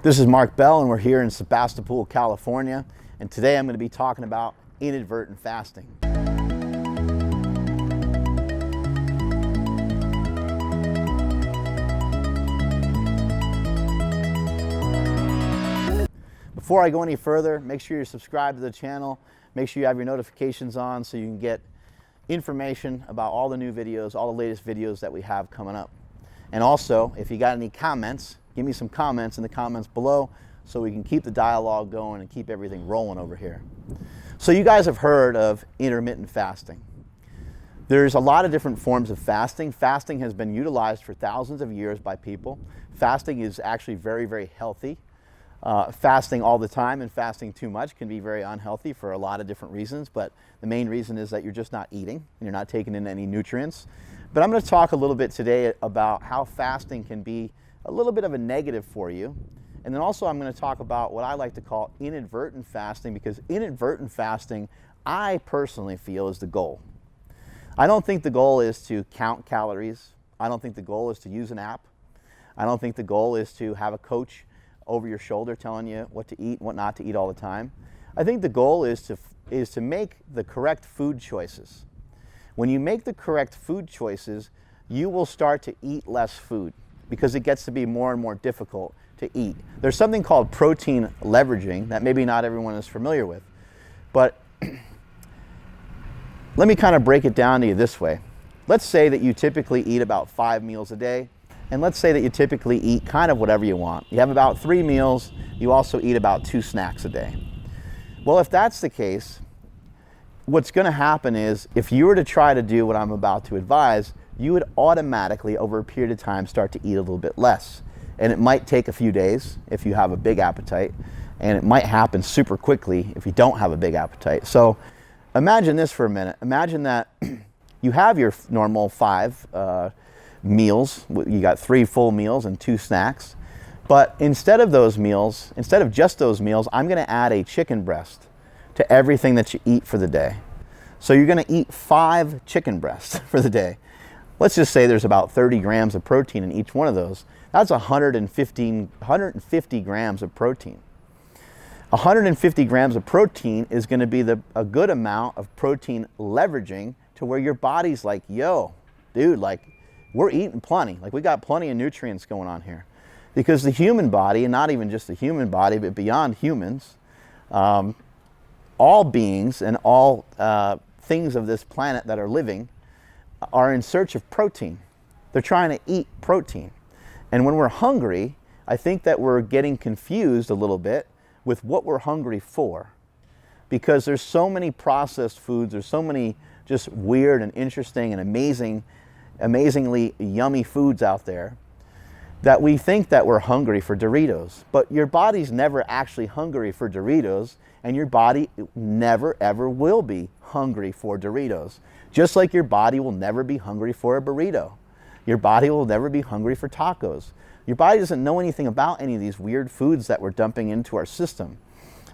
This is Mark Bell, and we're here in Sebastopol, California, and today I'm going to be talking about inadvertent fasting. Before I go any further, make sure you're subscribed to the channel. Make sure you have your notifications on so you can get information about all the new videos, all the latest videos that we have coming up. And also, if you got any comments, give me some comments in the comments below so we can keep the dialogue going and keep everything rolling over here. So you guys have heard of intermittent fasting. There's a lot of different forms of fasting. Fasting has been utilized for thousands of years by people. Fasting is actually very, very healthy. Fasting all the time and fasting too much can be very unhealthy for a lot of different reasons, but the main reason is that you're just not eating and you're not taking in any nutrients. But I'm going to talk a little bit today about how fasting can be a little bit of a negative for you. And then also I'm going to talk about what I like to call inadvertent fasting, because inadvertent fasting, I personally feel, is the goal. I don't think the goal is to count calories. I don't think the goal is to use an app. I don't think the goal is to have a coach over your shoulder telling you what to eat and what not to eat all the time. I think the goal is to make the correct food choices. When you make the correct food choices, you will start to eat less food because it gets to be more and more difficult to eat. There's something called protein leveraging that maybe not everyone is familiar with, but let me kind of break it down to you this way. Let's say that you typically eat about 5 meals a day, and let's say that you typically eat kind of whatever you want. You have about 3 meals, you also eat about 2 snacks a day. Well, if that's the case, what's going to happen is if you were to try to do what I'm about to advise, you would automatically, over a period of time, start to eat a little bit less. And it might take a few days if you have a big appetite, and it might happen super quickly if you don't have a big appetite. So imagine this for a minute. Imagine that you have your normal 5 meals. You got 3 full meals and 2 snacks. But instead of just those meals, I'm going to add a chicken breast to everything that you eat for the day. So you're going to eat 5 chicken breasts for the day. Let's just say there's about 30 grams of protein in each one of those. That's 150 grams of protein. 150 grams of protein is going to be a good amount of protein leveraging to where your body's like, yo, dude, like, we're eating plenty. Like, we got plenty of nutrients going on here. Because the human body, and not even just the human body, but beyond humans, all beings and all things of this planet that are living are in search of protein. They're trying to eat protein. And when we're hungry, I think that we're getting confused a little bit with what we're hungry for. Because there's so many processed foods, there's so many just weird and interesting and amazingly yummy foods out there, that we think that we're hungry for Doritos. But your body's never actually hungry for Doritos, and your body never ever will be hungry for Doritos. Just like your body will never be hungry for a burrito. Your body will never be hungry for tacos. Your body doesn't know anything about any of these weird foods that we're dumping into our system.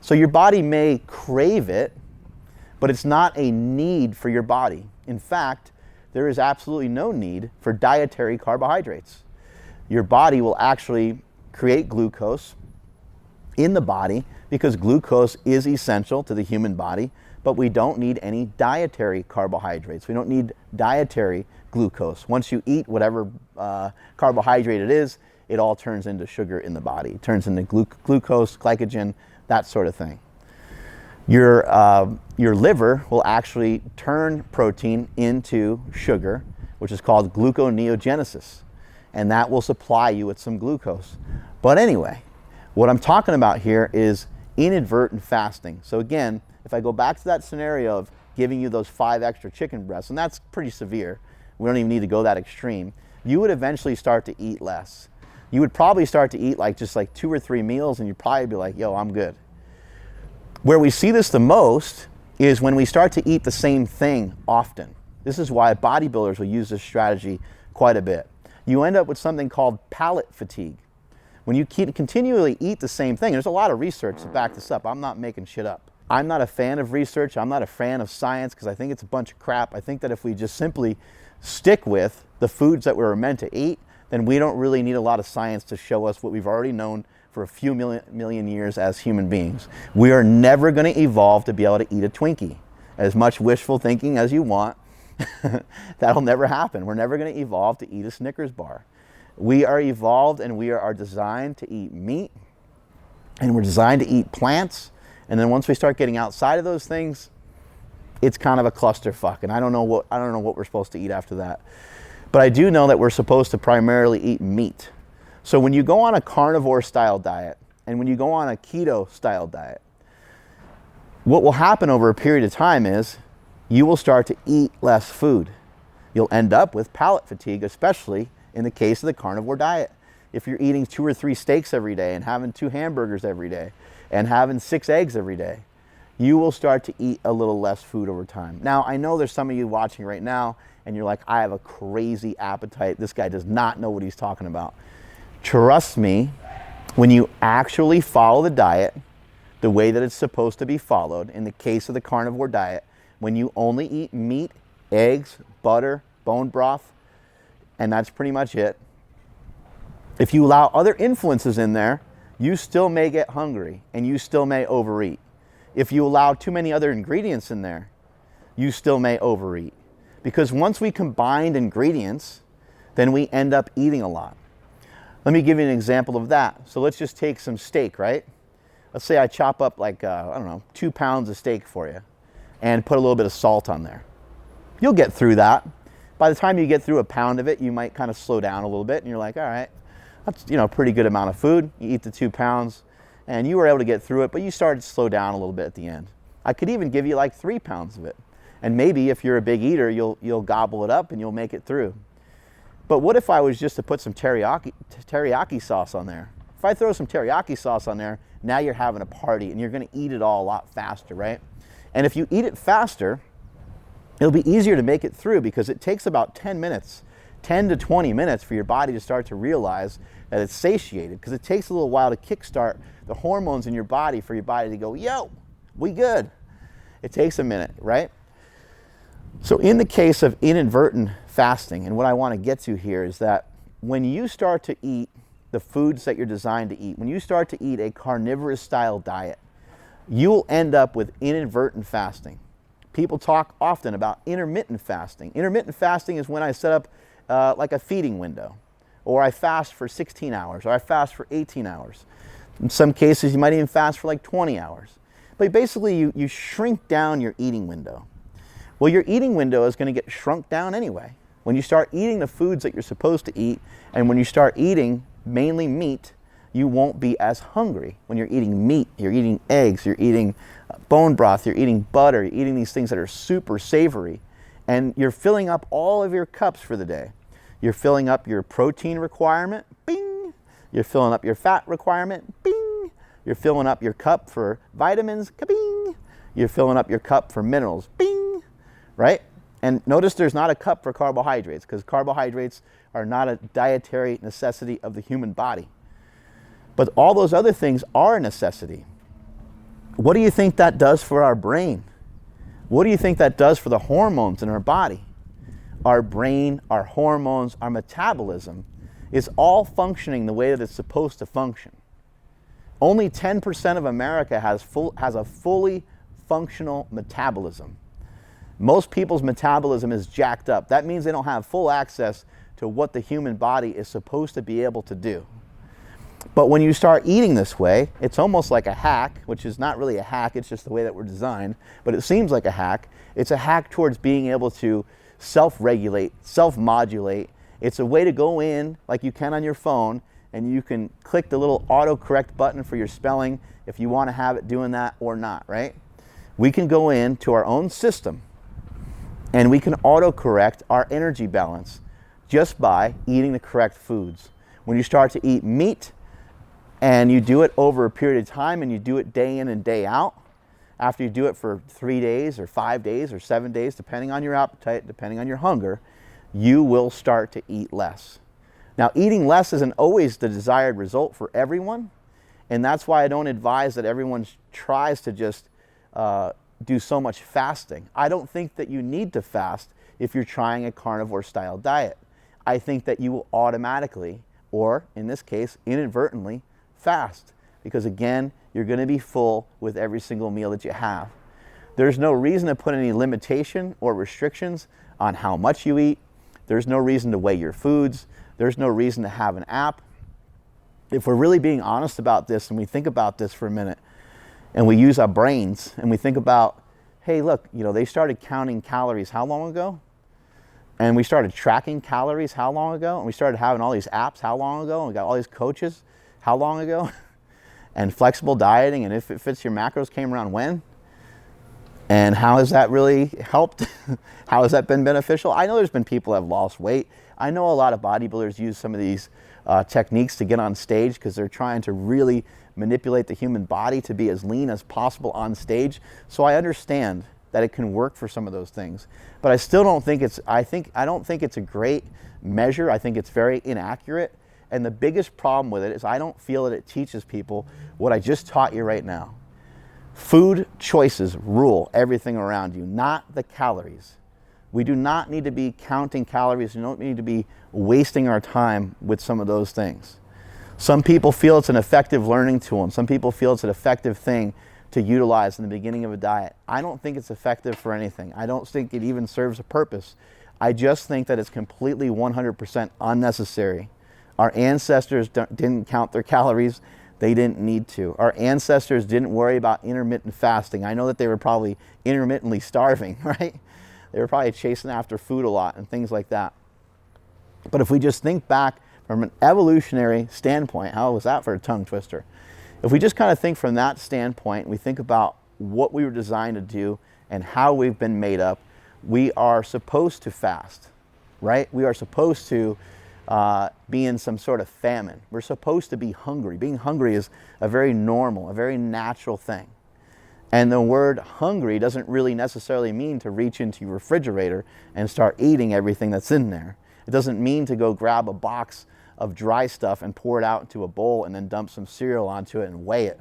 So your body may crave it, but it's not a need for your body. In fact, there is absolutely no need for dietary carbohydrates. Your body will actually create glucose in the body because glucose is essential to the human body, but we don't need any dietary carbohydrates. We don't need dietary glucose. Once you eat whatever carbohydrate it is, it all turns into sugar in the body. It turns into glucose, glycogen, that sort of thing. Your liver will actually turn protein into sugar, which is called gluconeogenesis, and that will supply you with some glucose. But anyway, what I'm talking about here is inadvertent fasting. So again, if I go back to that scenario of giving you those 5 extra chicken breasts, and that's pretty severe, we don't even need to go that extreme, you would eventually start to eat less. You would probably start to eat just 2 or 3 meals, and you'd probably be like, yo, I'm good. Where we see this the most is when we start to eat the same thing often. This is why bodybuilders will use this strategy quite a bit. You end up with something called palate fatigue. When you continually eat the same thing, there's a lot of research to back this up. I'm not making shit up. I'm not a fan of research. I'm not a fan of science because I think it's a bunch of crap. I think that if we just simply stick with the foods that we were meant to eat, then we don't really need a lot of science to show us what we've already known for a few million years as human beings. We are never going to evolve to be able to eat a Twinkie. As much wishful thinking as you want, that'll never happen. We're never going to evolve to eat a Snickers bar. We are evolved and we are designed to eat meat, and we're designed to eat plants. And then once we start getting outside of those things, it's kind of a clusterfuck. And I don't know what we're supposed to eat after that. But I do know that we're supposed to primarily eat meat. So when you go on a carnivore style diet and when you go on a keto style diet, what will happen over a period of time is you will start to eat less food. You'll end up with palate fatigue, especially in the case of the carnivore diet. If you're eating 2 or 3 steaks every day and having 2 hamburgers every day and having 6 eggs every day, you will start to eat a little less food over time. Now, I know there's some of you watching right now and you're like, I have a crazy appetite. This guy does not know what he's talking about. Trust me, when you actually follow the diet the way that it's supposed to be followed, in the case of the carnivore diet, when you only eat meat, eggs, butter, bone broth, and that's pretty much it. If you allow other influences in there, you still may get hungry and you still may overeat. If you allow too many other ingredients in there, you still may overeat. Because once we combine ingredients, then we end up eating a lot. Let me give you an example of that. So let's just take some steak, right? Let's say I chop up like, 2 pounds of steak for you and put a little bit of salt on there. You'll get through that. By the time you get through a pound of it, you might kind of slow down a little bit and you're like, all right, that's a pretty good amount of food. You eat the 2 pounds and you were able to get through it, but you started to slow down a little bit at the end. I could even give you like 3 pounds of it. And maybe if you're a big eater, you'll gobble it up and you'll make it through. But what if I was just to put some teriyaki sauce on there? If I throw some teriyaki sauce on there, now you're having a party and you're going to eat it all a lot faster, right? And if you eat it faster, it'll be easier to make it through because it takes about 10 to 20 minutes for your body to start to realize that it's satiated, because it takes a little while to kickstart the hormones in your body for your body to go, yo, we good. It takes a minute, right? So in the case of inadvertent fasting, and what I want to get to here is that when you start to eat the foods that you're designed to eat, when you start to eat a carnivorous style diet, you will end up with inadvertent fasting. People talk often about intermittent fasting. Intermittent fasting is when I set up like a feeding window, or I fast for 16 hours, or I fast for 18 hours. In some cases, you might even fast for like 20 hours. But basically, you shrink down your eating window. Well, your eating window is going to get shrunk down anyway. When you start eating the foods that you're supposed to eat, and when you start eating mainly meat, you won't be as hungry. When you're eating meat, you're eating eggs, you're eating bone broth, you're eating butter, you're eating these things that are super savory, and you're filling up all of your cups for the day. You're filling up your protein requirement, bing. You're filling up your fat requirement, bing. You're filling up your cup for vitamins, ka-bing. You're filling up your cup for minerals, bing. Right? And notice there's not a cup for carbohydrates, because carbohydrates are not a dietary necessity of the human body. But all those other things are a necessity. What do you think that does for our brain? What do you think that does for the hormones in our body? Our brain, our hormones, our metabolism is all functioning the way that it's supposed to function. Only 10% of America has a fully functional metabolism. Most people's metabolism is jacked up. That means they don't have full access to what the human body is supposed to be able to do. But when you start eating this way, it's almost like a hack, which is not really a hack, it's just the way that we're designed, but it seems like a hack. It's a hack towards being able to self-regulate, self-modulate. It's a way to go in, like you can on your phone, and you can click the little autocorrect button for your spelling if you want to have it doing that or not, right? We can go into our own system and we can autocorrect our energy balance just by eating the correct foods. When you start to eat meat, and you do it over a period of time, and you do it day in and day out, after you do it for 3 days or 5 days or 7 days, depending on your appetite, depending on your hunger, you will start to eat less. Now, eating less isn't always the desired result for everyone, and that's why I don't advise that everyone tries to just do so much fasting. I don't think that you need to fast if you're trying a carnivore style diet. I think that you will automatically, or in this case, inadvertently, fast. Because again, you're going to be full with every single meal that you have. There's no reason to put any limitation or restrictions on how much you eat. There's no reason to weigh your foods. There's no reason to have an app. If we're really being honest about this and we think about this for a minute and we use our brains and we think about, hey, look, they started counting calories how long ago? And we started tracking calories how long ago? And we started having all these apps how long ago? And we got all these coaches how long ago? And flexible dieting and if it fits your macros came around when? And how has that really helped? How has that been beneficial? I know there's been people that have lost weight. I know a lot of bodybuilders use some of these techniques to get on stage because they're trying to really manipulate the human body to be as lean as possible on stage. So I understand that it can work for some of those things. But I still don't think I don't think it's a great measure. I think it's very inaccurate. And the biggest problem with it is I don't feel that it teaches people what I just taught you right now. Food choices rule everything around you, not the calories. We do not need to be counting calories. We don't need to be wasting our time with some of those things. Some people feel it's an effective learning tool, and some people feel it's an effective thing to utilize in the beginning of a diet. I don't think it's effective for anything. I don't think it even serves a purpose. I just think that it's completely 100% unnecessary. Our ancestors didn't count their calories. They didn't need to. Our ancestors didn't worry about intermittent fasting. I know that they were probably intermittently starving, right? They were probably chasing after food a lot and things like that. But if we just think back from an evolutionary standpoint, how was that for a tongue twister? If we just kind of think from that standpoint, we think about what we were designed to do and how we've been made up, we are supposed to fast, right? We are supposed to be in some sort of famine. We're supposed to be hungry. Being hungry is a very normal, a very natural thing. And the word hungry doesn't really necessarily mean to reach into your refrigerator and start eating everything that's in there. It doesn't mean to go grab a box of dry stuff and pour it out into a bowl and then dump some cereal onto it and weigh it,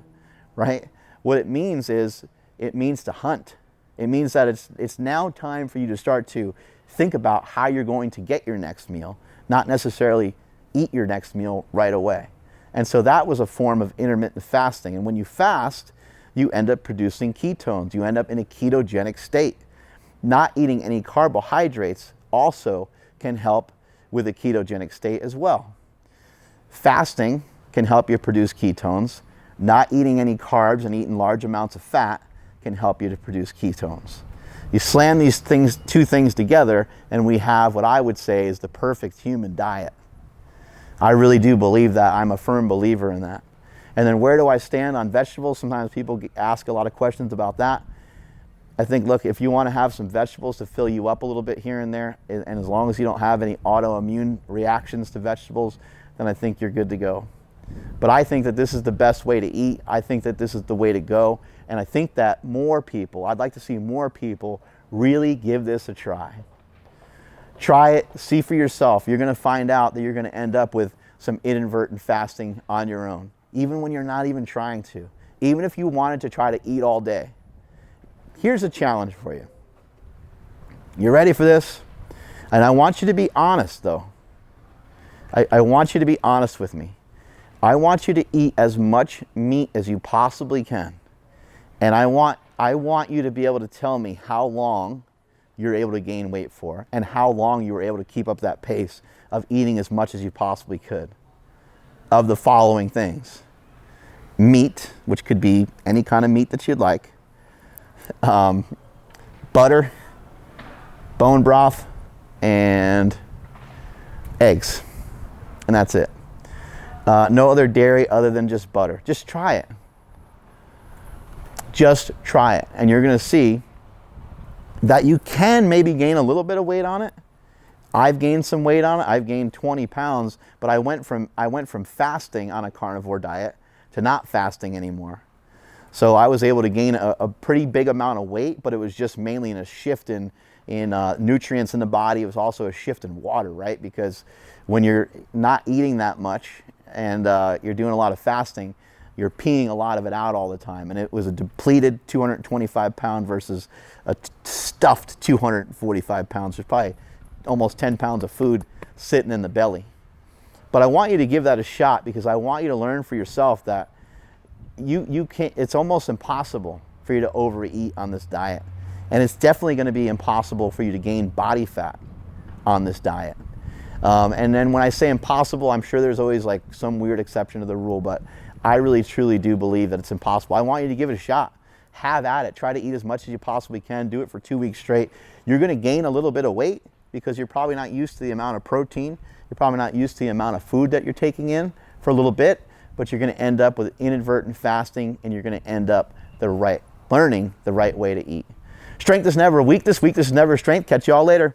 right? What it means is, it means to hunt. It means that it's now time for you to start to think about how you're going to get your next meal, not necessarily eat your next meal right away. And so that was a form of intermittent fasting. And when you fast, you end up producing ketones. You end up in a ketogenic state. Not eating any carbohydrates also can help with a ketogenic state as well. Fasting can help you produce ketones. Not eating any carbs and eating large amounts of fat can help you to produce ketones. You slam these two things together and we have what I would say is the perfect human diet. I really do believe that. I'm a firm believer in that. And then where do I stand on vegetables? Sometimes people ask a lot of questions about that. I think, look, if you want to have some vegetables to fill you up a little bit here and there, and as long as you don't have any autoimmune reactions to vegetables, then I think you're good to go. But I think that this is the best way to eat. I think that this is the way to go. And I think that I'd like to see more people really give this a try. Try it, see for yourself. You're going to find out that you're going to end up with some inadvertent fasting on your own, even when you're not even trying to. Even if you wanted to try to eat all day. Here's a challenge for you. You ready for this? And I want you to be honest, though. I want you to be honest with me. I want you to eat as much meat as you possibly can. And I want you to be able to tell me how long you're able to gain weight for and how long you were able to keep up that pace of eating as much as you possibly could of the following things. Meat, which could be any kind of meat that you'd like. Butter, bone broth, and eggs. And that's it. No other dairy other than just butter. Just try it. Just try it. And you're going to see that you can maybe gain a little bit of weight on it. I've gained some weight on it. I've gained 20 pounds, but I went from fasting on a carnivore diet to not fasting anymore. So I was able to gain a pretty big amount of weight, but it was just mainly in a shift in nutrients in the body. It was also a shift in water, right? Because when you're not eating that much and you're doing a lot of fasting, you're peeing a lot of it out all the time. And it was a depleted 225 pound versus a stuffed 245 pounds. There's probably almost 10 pounds of food sitting in the belly. But I want you to give that a shot, because I want you to learn for yourself that you can't, it's almost impossible for you to overeat on this diet. And it's definitely going to be impossible for you to gain body fat on this diet. And then when I say impossible, I'm sure there's always like some weird exception to the rule, but I really truly do believe that it's impossible. I want you to give it a shot. Have at it. Try to eat as much as you possibly can. Do it for 2 weeks straight. You're going to gain a little bit of weight because you're probably not used to the amount of protein. You're probably not used to the amount of food that you're taking in for a little bit, but you're going to end up with inadvertent fasting, and you're going to end up learning the right way to eat. Strength is never weakness. Weakness is never strength. Catch you all later.